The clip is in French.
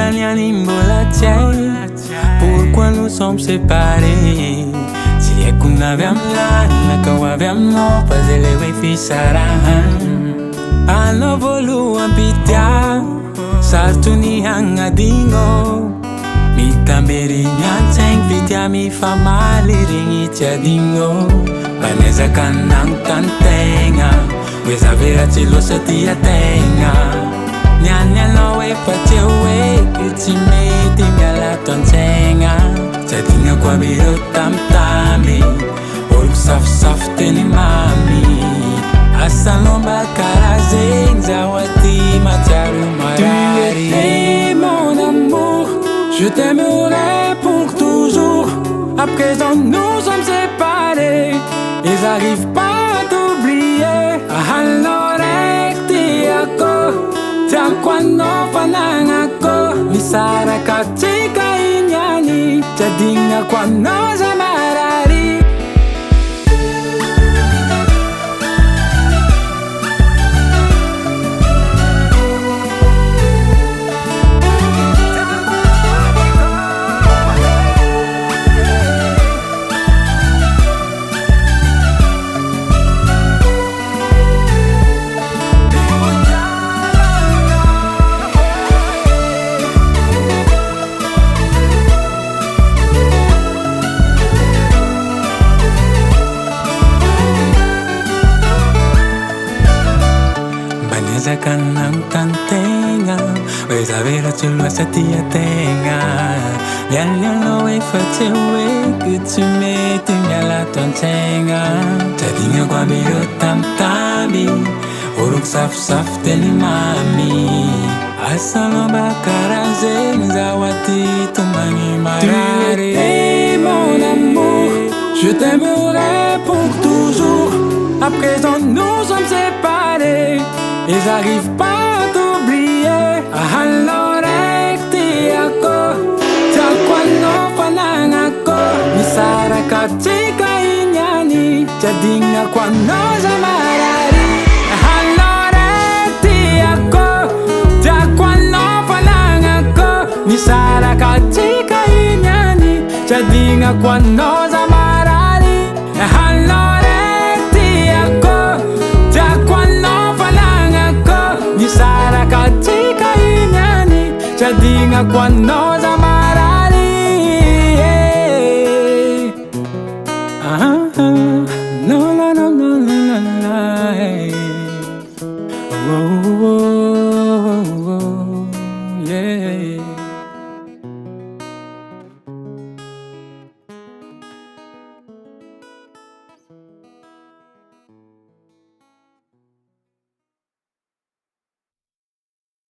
mbola tiens. Pourquoi nous sommes séparés? Si est qu'on avait un là, qu'on avait un non, pas de les filles sarahan. Ano volu ampitia, sartuni hanga dingo. Mi tamberi nyanseng fitia mi famali ringi dingo. Vanessa kanang tantenga, weza vera chilo satia tenga. Nyanya no way pache way, it's me tingala tontenga. Dinga kwa biro tam tami, oruk saf saf teni mami. Asalomba karazeng zawati macharu marari. Tu es mon amour, je t'aimerai pour toujours. À présent nous sommes séparés, ils arrivent pas à t'oublier. Ahalorek ako, tia kwano fanangako. Misara katika inyani, jadinga kwano zamarari. Kanang tantenga, weza vera chulwa satia tenga. Yan lo way fate way, que tu me la tontenga. Jadinga kwa biro tam tami, oruk saf saf teni mami. Asalomba karazeng zawati tumani marari. Tu es mon amour, je t'aimerai pour toujours. À présent nous sommes séparés, ils arrivent pas à t'oublier. Ahalorek ako, tia kwano fanangako. Misara katika inyani, jadinga kwano zamarari. Ahalorek ako, tia kwano fanangako. Misara katika inyani, jadinga kwano zamarari. Ahalorek ako, tia kwano Nisara katika inyani, jadinga kwano